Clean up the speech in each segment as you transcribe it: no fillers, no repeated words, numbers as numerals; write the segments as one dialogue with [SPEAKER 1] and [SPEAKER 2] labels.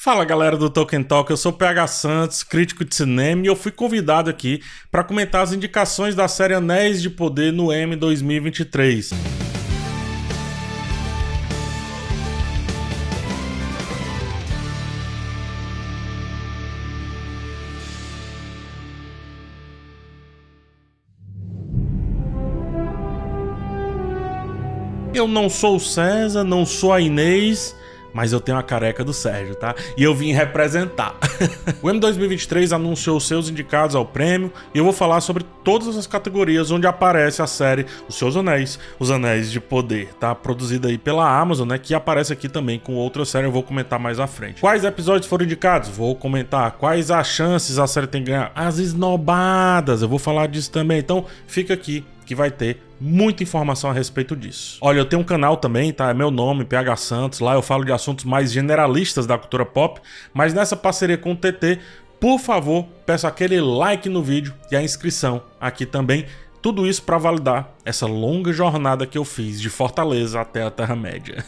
[SPEAKER 1] Fala galera do Tolkien Talk, eu sou o PH Santos, crítico de cinema, e eu fui convidado aqui para comentar as indicações da série Anéis de Poder no Emmy 2023. Eu não sou o César, não sou a Inês, mas eu tenho a careca do Sérgio, tá? E eu vim representar. O Emmy 2023 anunciou seus indicados ao prêmio e eu vou falar sobre todas as categorias onde aparece a série Os Seus Anéis, Os Anéis de Poder, tá? Produzida aí pela Amazon, né? Que aparece aqui também com outra série, eu vou comentar mais à frente. Quais episódios foram indicados? Vou comentar. Quais as chances a série tem de ganhar? As esnobadas, eu vou falar disso também. Então, fica aqui que vai ter muita informação a respeito disso. Olha, eu tenho um canal também, tá? É meu nome, PH Santos. Lá eu falo de assuntos mais generalistas da cultura pop, mas nessa parceria com o TT, por favor, peço aquele like no vídeo e a inscrição aqui também. Tudo isso para validar essa longa jornada que eu fiz de Fortaleza até a Terra-média.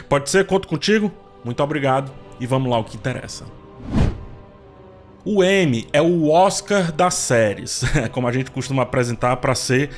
[SPEAKER 1] Pode ser? Conto contigo? Muito obrigado e vamos lá ao que interessa. O Emmy é o Oscar das séries, como a gente costuma apresentar para ser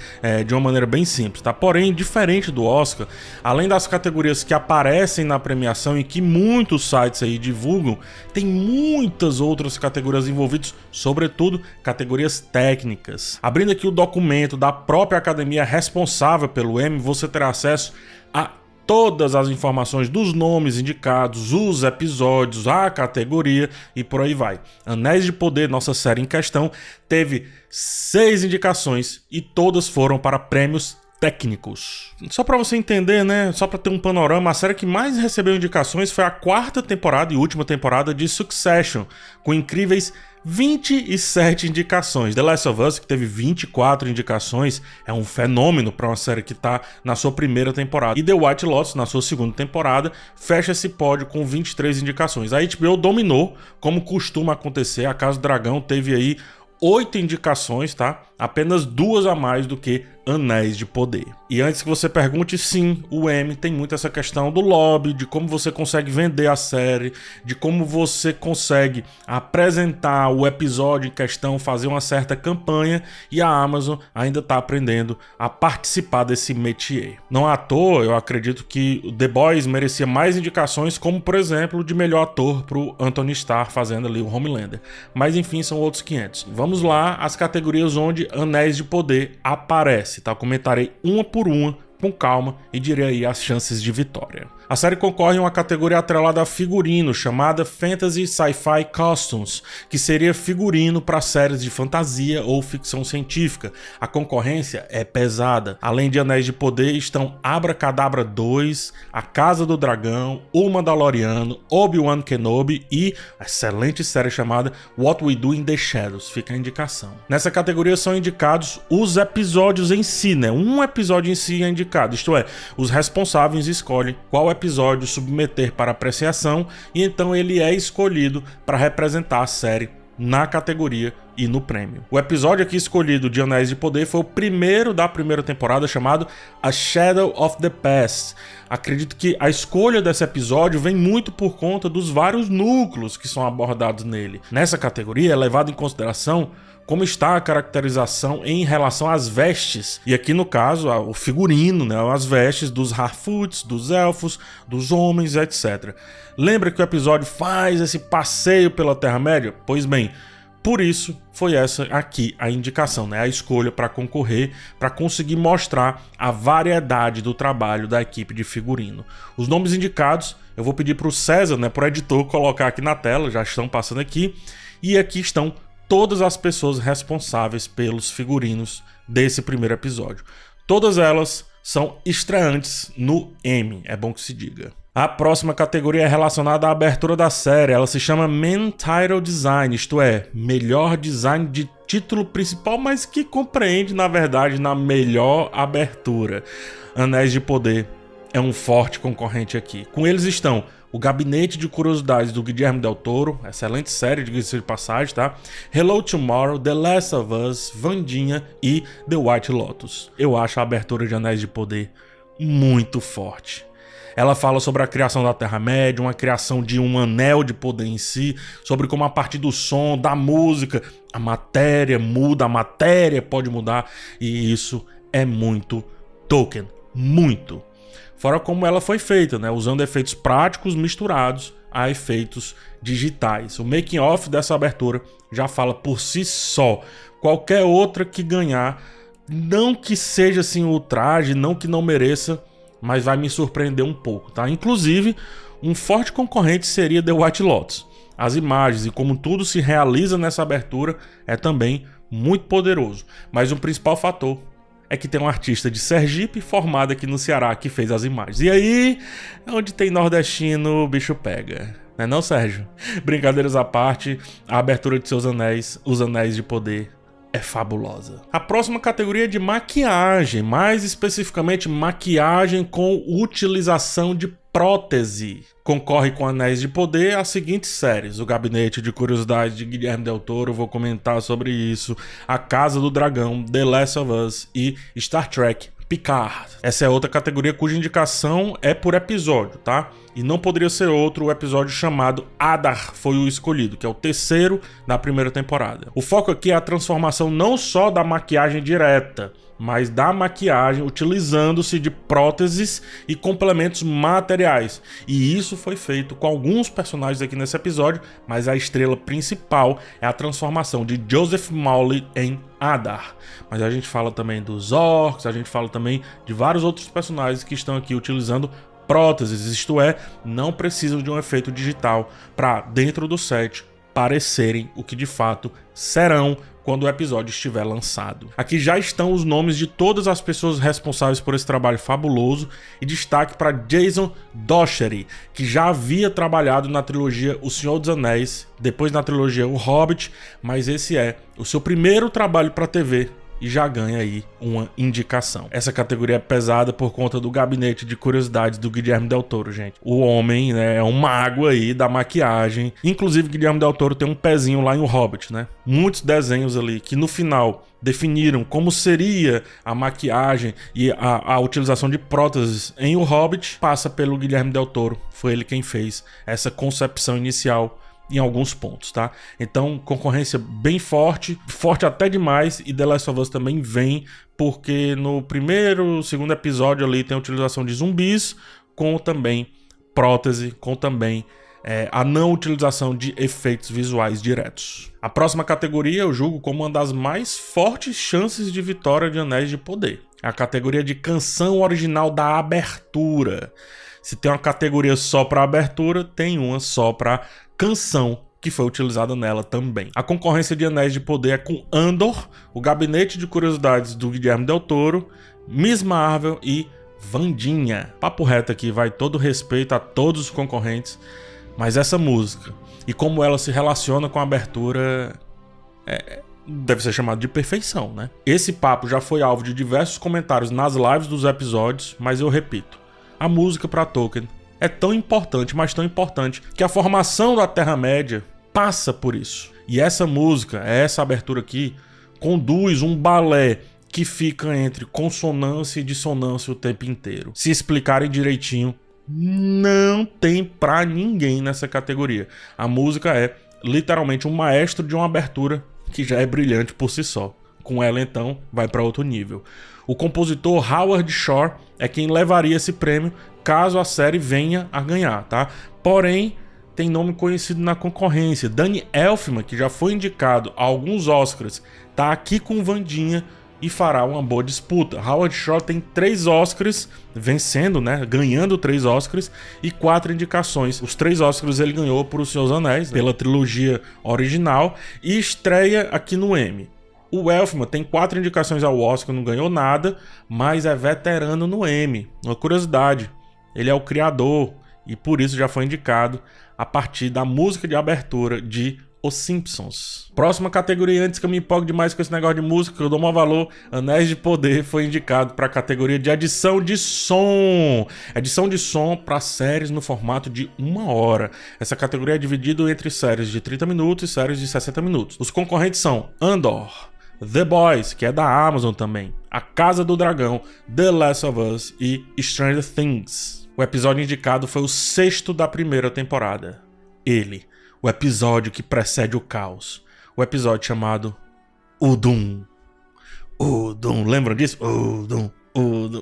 [SPEAKER 1] de uma maneira bem simples, tá? Porém, diferente do Oscar, além das categorias que aparecem na premiação e que muitos sites aí divulgam, tem muitas outras categorias envolvidas, sobretudo categorias técnicas. Abrindo aqui o documento da própria academia responsável pelo Emmy, você terá acesso a todas as informações dos nomes indicados, os episódios, a categoria e por aí vai. Anéis de Poder, nossa série em questão, teve 6 indicações e todas foram para prêmios técnicos. Só para você entender, né? Só para ter um panorama, a série que mais recebeu indicações foi a 4ª temporada e última temporada de Succession, com incríveis 27 indicações. The Last of Us, que teve 24 indicações, é um fenômeno para uma série que está na sua primeira temporada. E The White Lotus, na sua segunda temporada, fecha esse pódio com 23 indicações. A HBO dominou, como costuma acontecer. A Casa do Dragão teve aí 8 indicações, tá? Apenas 2 a mais do que Anéis de Poder. E antes que você pergunte, sim, o Emmy tem muito essa questão do lobby, de como você consegue vender a série, de como você consegue apresentar o episódio em questão, fazer uma certa campanha, e a Amazon ainda está aprendendo a participar desse métier. Não à toa, eu acredito que The Boys merecia mais indicações, como por exemplo, de melhor ator para o Anthony Starr fazendo ali o Homelander. Mas enfim, são outros 500. Vamos lá, as categorias onde Anéis de Poder aparece. Tá? Eu comentarei uma por uma, com calma, e direi aí as chances de vitória. A série concorre a uma categoria atrelada a figurino, chamada Fantasy Sci-Fi Costumes, que seria figurino para séries de fantasia ou ficção científica. A concorrência é pesada. Além de Anéis de Poder, estão Abracadabra 2, A Casa do Dragão, O Mandaloriano, Obi-Wan Kenobi e a excelente série chamada What We Do in the Shadows. Fica a indicação. Nessa categoria são indicados os episódios em si, né? Um episódio em si é indicado, isto é, os responsáveis escolhem qual episódio submeter para apreciação e então ele é escolhido para representar a série na categoria e no prêmio. O episódio aqui escolhido de Anéis de Poder foi o primeiro da primeira temporada, chamado A Shadow of the Past. Acredito que a escolha desse episódio vem muito por conta dos vários núcleos que são abordados nele. Nessa categoria é levado em consideração como está a caracterização em relação às vestes, e aqui no caso o figurino, né, as vestes dos Harfoots, dos elfos, dos homens, etc. Lembra que o episódio faz esse passeio pela Terra-média? Pois bem, por isso foi essa aqui a indicação, né, a escolha para concorrer, para conseguir mostrar a variedade do trabalho da equipe de figurino. Os nomes indicados, eu vou pedir para o César, né, para o editor, colocar aqui na tela, já estão passando aqui, e aqui estão todas as pessoas responsáveis pelos figurinos desse primeiro episódio. Todas elas são estreantes no Emmy, é bom que se diga. A próxima categoria é relacionada à abertura da série, ela se chama Main Title Design, isto é, melhor design de título principal, mas que compreende, na verdade, na melhor abertura. Anéis de Poder é um forte concorrente aqui. Com eles estão O Gabinete de Curiosidades do Guillermo del Toro, excelente série, diga-se de passagem, tá? Hello Tomorrow, The Last of Us, Wandinha e The White Lotus. Eu acho a abertura de Anéis de Poder muito forte. Ela fala sobre a criação da Terra-média, uma criação de um anel de poder em si, sobre como a partir do som, da música, a matéria muda, a matéria pode mudar, e isso é muito Tolkien, muito. Fora como ela foi feita, né? Usando efeitos práticos misturados a efeitos digitais. O making of dessa abertura já fala por si só. Qualquer outra que ganhar, não que seja assim ultraje, não que não mereça, mas vai me surpreender um pouco, tá? Inclusive, um forte concorrente seria The White Lotus. As imagens e como tudo se realiza nessa abertura é também muito poderoso. Mas o principal fator é que tem um artista de Sergipe formado aqui no Ceará que fez as imagens. E aí, onde tem nordestino, o bicho pega. Não é não, Sérgio? Brincadeiras à parte, a abertura de seus anéis, os Anéis de Poder, é fabulosa. A próxima categoria é de maquiagem, mais especificamente maquiagem com utilização de prótese. Concorre com Anéis de Poder as seguintes séries: O Gabinete de Curiosidades de Guilherme Del Toro, vou comentar sobre isso, A Casa do Dragão, The Last of Us e Star Trek Picard. Essa é outra categoria cuja indicação é por episódio, tá? E não poderia ser outro, o episódio chamado Adar foi o escolhido, que é o terceiro da primeira temporada. O foco aqui é a transformação não só da maquiagem direta, mas da maquiagem utilizando-se de próteses e complementos materiais. E isso foi feito com alguns personagens aqui nesse episódio, mas a estrela principal é a transformação de Joseph Mawle em Adar. Mas a gente fala também dos orcs, a gente fala também de vários outros personagens que estão aqui utilizando próteses, isto é, não precisam de um efeito digital para dentro do set parecerem o que de fato serão quando o episódio estiver lançado. Aqui já estão os nomes de todas as pessoas responsáveis por esse trabalho fabuloso e destaque para Jason Docherty, que já havia trabalhado na trilogia O Senhor dos Anéis, depois na trilogia O Hobbit, mas esse é o seu primeiro trabalho para TV e já ganha aí uma indicação. Essa categoria é pesada por conta do Gabinete de Curiosidades do Guilherme Del Toro, gente. O homem, né, é um mago aí da maquiagem. Inclusive, Guilherme Del Toro tem um pezinho lá em O Hobbit, né? Muitos desenhos ali que no final definiram como seria a maquiagem e a utilização de próteses em O Hobbit passa pelo Guilherme Del Toro. Foi ele quem fez essa concepção inicial em alguns pontos, tá? Então, concorrência bem forte, forte até demais, e The Last of Us também vem, porque no primeiro, segundo episódio ali tem a utilização de zumbis, com também prótese, com também a não utilização de efeitos visuais diretos. A próxima categoria eu julgo como uma das mais fortes chances de vitória de Anéis de Poder. É a categoria de canção original da abertura. Se tem uma categoria só para abertura, tem uma só para canção que foi utilizada nela também. A concorrência de Anéis de Poder é com Andor, O Gabinete de Curiosidades do Guilherme Del Toro, Miss Marvel e Wandinha. Papo reto aqui, vai todo respeito a todos os concorrentes, mas essa música e como ela se relaciona com a abertura deve ser chamado de perfeição, né? Esse papo já foi alvo de diversos comentários nas lives dos episódios, mas eu repito, a música para Tolkien é tão importante, mas tão importante, que a formação da Terra-média passa por isso. E essa música, essa abertura aqui, conduz um balé que fica entre consonância e dissonância o tempo inteiro. Se explicarem direitinho, não tem pra ninguém nessa categoria. A música é literalmente um maestro de uma abertura que já é brilhante por si só. Com ela, então, vai para outro nível. O compositor Howard Shore é quem levaria esse prêmio caso a série venha a ganhar, tá? Porém, tem nome conhecido na concorrência. Danny Elfman, que já foi indicado a alguns Oscars, tá aqui com Wandinha e fará uma boa disputa. Howard Shore tem 3 Oscars, vencendo, né? Ganhando 3 Oscars e 4 indicações. Os 3 Oscars ele ganhou por Os Seus Anéis, pela trilogia original, e estreia aqui no Emmy. O Elfman tem 4 indicações ao Oscar, não ganhou nada, mas é veterano no Emmy. Uma curiosidade, ele é o criador e por isso já foi indicado a partir da música de abertura de Os Simpsons. Próxima categoria, antes que eu me empolgue demais com esse negócio de música, que eu dou maior valor, Anéis de Poder foi indicado para a categoria de edição de som. Edição de som para séries no formato de 1 hora. Essa categoria é dividida entre séries de 30 minutos e séries de 60 minutos. Os concorrentes são Andor, The Boys, que é da Amazon também, A Casa do Dragão, The Last of Us e Stranger Things. O episódio indicado foi o 6º da primeira temporada. Ele, o episódio que precede o caos. O episódio chamado Udum. Udum, lembram disso? Udum, Udum.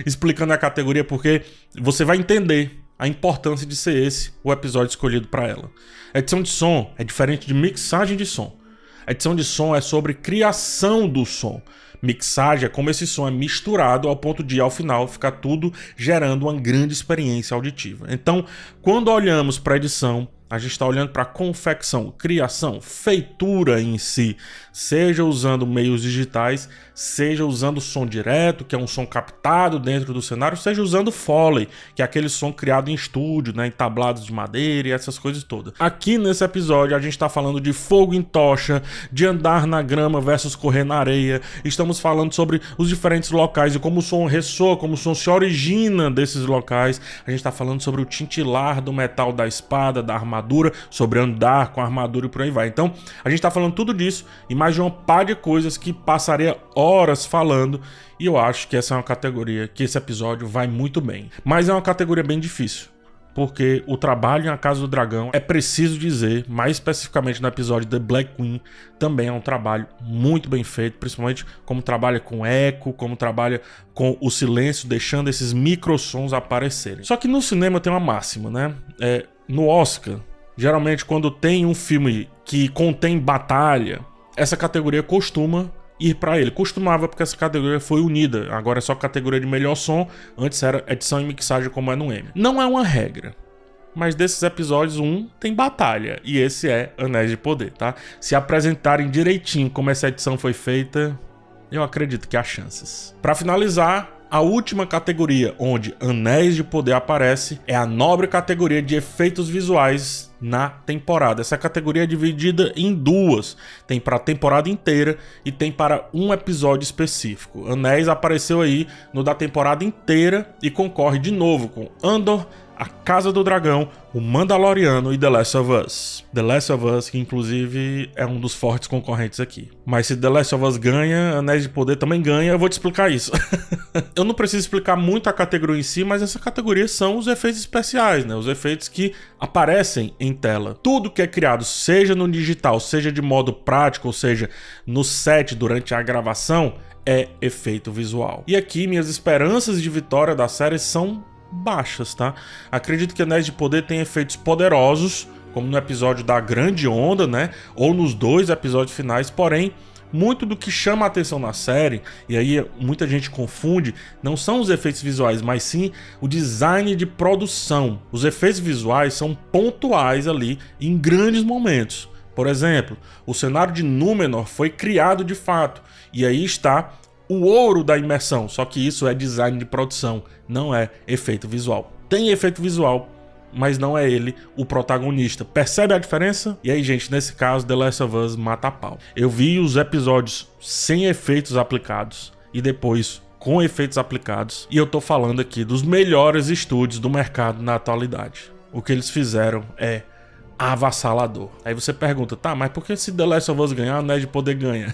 [SPEAKER 1] Explicando a categoria porque você vai entender a importância de ser esse o episódio escolhido para ela. A edição de som é diferente de mixagem de som. A edição de som é sobre criação do som. Mixagem é como esse som é misturado ao ponto de, ao final, ficar tudo gerando uma grande experiência auditiva. Então, quando olhamos para a edição, a gente está olhando para a confecção, criação, feitura em si, seja usando meios digitais, seja usando som direto, que é um som captado dentro do cenário, seja usando Foley, que é aquele som criado em estúdio, né, em tablados de madeira e essas coisas todas. Aqui nesse episódio a gente está falando de fogo em tocha, de andar na grama versus correr na areia, estamos falando sobre os diferentes locais e como o som ressoa, como o som se origina desses locais, a gente está falando sobre o tintilar do metal da espada, da armadura, sobre andar com a armadura e por aí vai. Então, a gente tá falando tudo disso e mais de uma par de coisas que passaria horas falando, e eu acho que essa é uma categoria que esse episódio vai muito bem. Mas é uma categoria bem difícil, porque o trabalho em A Casa do Dragão, é preciso dizer, mais especificamente no episódio The Black Queen, também é um trabalho muito bem feito, principalmente como trabalha com eco, como trabalha com o silêncio, deixando esses microsons aparecerem. Só que no cinema tem uma máxima, né? No Oscar, geralmente quando tem um filme que contém batalha, essa categoria costuma ir para ele. Costumava porque essa categoria foi unida, agora é só categoria de melhor som, antes era edição e mixagem como é no Emmy. Não é uma regra, mas desses episódios um tem batalha, e esse é Anéis de Poder, tá? Se apresentarem direitinho como essa edição foi feita, eu acredito que há chances. Para finalizar, a última categoria onde Anéis de Poder aparece é a nobre categoria de efeitos visuais na temporada. Essa categoria é dividida em duas. Tem para a temporada inteira e tem para um episódio específico. Anéis apareceu aí no da temporada inteira e concorre de novo com Andor, A Casa do Dragão, O Mandaloriano e The Last of Us. The Last of Us, que inclusive é um dos fortes concorrentes aqui. Mas se The Last of Us ganha, Anéis de Poder também ganha, eu vou te explicar isso. Eu não preciso explicar muito a categoria em si, mas essa categoria são os efeitos especiais, né? Os efeitos que aparecem em tela. Tudo que é criado, seja no digital, seja de modo prático, ou seja, no set durante a gravação, é efeito visual. E aqui minhas esperanças de vitória da série são baixas, tá? Acredito que Anéis de Poder tem efeitos poderosos, como no episódio da Grande Onda, né? Ou nos 2 episódios finais, porém, muito do que chama a atenção na série, e aí muita gente confunde, não são os efeitos visuais, mas sim o design de produção. Os efeitos visuais são pontuais ali, em grandes momentos. Por exemplo, o cenário de Númenor foi criado de fato, e aí está o ouro da imersão, só que isso é design de produção, não é efeito visual. Tem efeito visual, mas não é ele o protagonista. Percebe a diferença? E aí, gente, nesse caso, The Last of Us mata a pau. Eu vi os episódios sem efeitos aplicados e depois com efeitos aplicados, e eu tô falando aqui dos melhores estúdios do mercado na atualidade. O que eles fizeram é avassalador. Aí você pergunta, tá, mas por que se The Last of Us ganhar, Anéis de Poder ganha?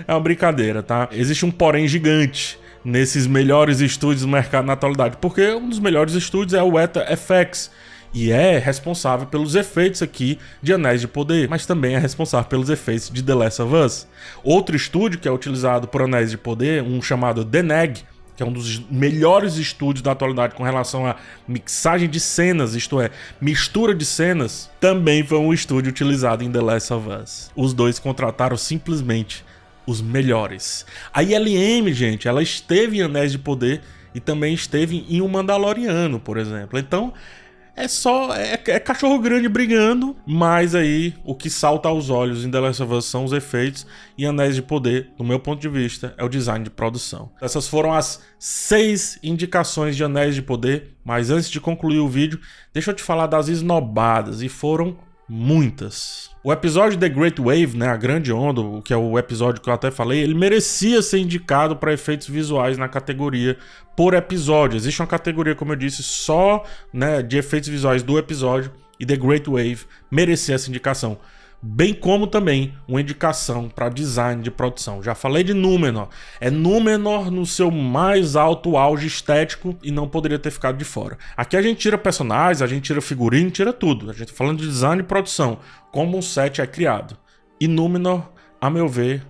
[SPEAKER 1] É uma brincadeira, tá? Existe um porém gigante nesses melhores estúdios do mercado na atualidade, porque um dos melhores estúdios é o Weta FX, e é responsável pelos efeitos aqui de Anéis de Poder, mas também é responsável pelos efeitos de The Last of Us. Outro estúdio que é utilizado por Anéis de Poder, um chamado DNEG, que é um dos melhores estúdios da atualidade com relação a mixagem de cenas, isto é, mistura de cenas, também foi um estúdio utilizado em The Last of Us. Os dois contrataram simplesmente os melhores. A ILM, gente, ela esteve em Anéis de Poder e também esteve em O Mandaloriano, por exemplo. Então, é cachorro grande brigando, mas aí o que salta aos olhos em The Last of Us são os efeitos, e Anéis de Poder, do meu ponto de vista, é o design de produção. Essas foram as 6 indicações de Anéis de Poder, mas antes de concluir o vídeo, deixa eu te falar das esnobadas, e foram muitas. O episódio The Great Wave, né, a Grande Onda, que é o episódio que eu até falei, ele merecia ser indicado para efeitos visuais na categoria por episódio. Existe uma categoria, como eu disse, só, né, de efeitos visuais do episódio, e The Great Wave merecia essa indicação. bem como também uma indicação para design de produção. Já falei de Númenor, é Númenor no seu mais alto auge estético e não poderia ter ficado de fora. Aqui a gente tira personagens, a gente tira figurino, tira tudo. A gente tá falando de design e produção, como um set é criado. E Númenor, a meu ver,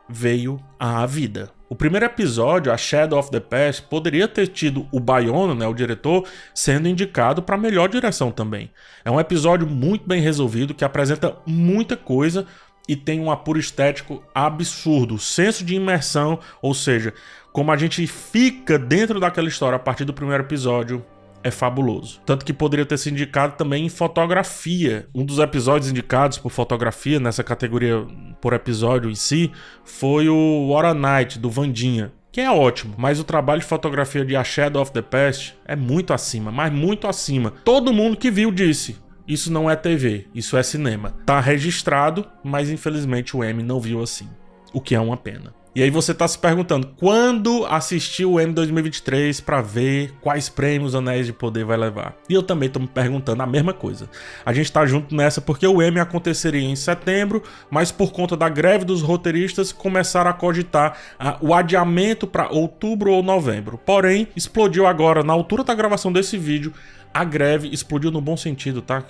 [SPEAKER 1] veio à vida. O primeiro episódio, A Shadow of the Past, poderia ter tido o Bayona, né, o diretor, sendo indicado para melhor direção também. É um episódio muito bem resolvido, que apresenta muita coisa e tem um apuro estético absurdo. Senso de imersão, ou seja, como a gente fica dentro daquela história a partir do primeiro episódio, é fabuloso. Tanto que poderia ter sido indicado também em fotografia. Um dos episódios indicados por fotografia, nessa categoria por episódio em si, foi o What a Night, do Vandinha, que é ótimo, mas o trabalho de fotografia de A Shadow of the Past é muito acima, mas muito acima. Todo mundo que viu disse: isso não é TV, isso é cinema. Tá registrado, mas infelizmente o M não viu assim, o que é uma pena. E aí você tá se perguntando, quando assistir o M 2023 para ver quais prêmios Anéis de Poder vai levar? E eu também tô me perguntando a mesma coisa. A gente tá junto nessa porque o M aconteceria em setembro, mas por conta da greve dos roteiristas começaram a cogitar o adiamento para outubro ou novembro. Porém, explodiu agora, na altura da gravação desse vídeo, a greve explodiu no bom sentido, tá?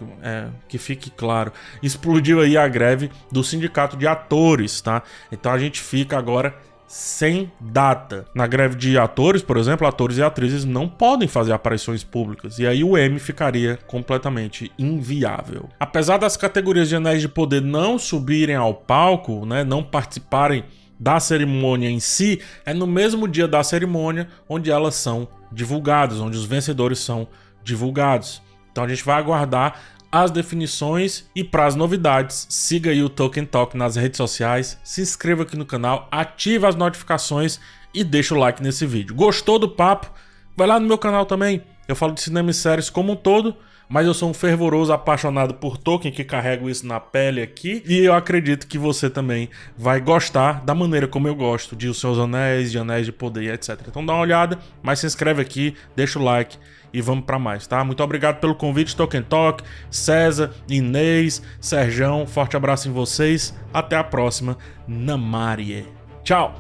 [SPEAKER 1] Que fique claro. Explodiu aí a greve do Sindicato de Atores, tá? Então a gente fica agora sem data. Na greve de atores, por exemplo, atores e atrizes não podem fazer aparições públicas. E aí o M ficaria completamente inviável. Apesar das categorias de Anéis de Poder não subirem ao palco, né? Não participarem da cerimônia em si, é no mesmo dia da cerimônia onde elas são divulgadas, onde os vencedores são divulgados. Então a gente vai aguardar as definições e para as novidades, siga aí o Tolkien Talk nas redes sociais, se inscreva aqui no canal, ative as notificações e deixa o like nesse vídeo. Gostou do papo? Vai lá no meu canal também, eu falo de cinema e séries como um todo, mas eu sou um fervoroso apaixonado por Tolkien, que carrego isso na pele aqui, e eu acredito que você também vai gostar da maneira como eu gosto de Os Seus Anéis, de Anéis de Poder, etc. Então dá uma olhada, mas se inscreve aqui, deixa o like e vamos pra mais, tá? Muito obrigado pelo convite, Tolkien Talk, César, Inês, Serjão, forte abraço em vocês, até a próxima, Namarie. Tchau!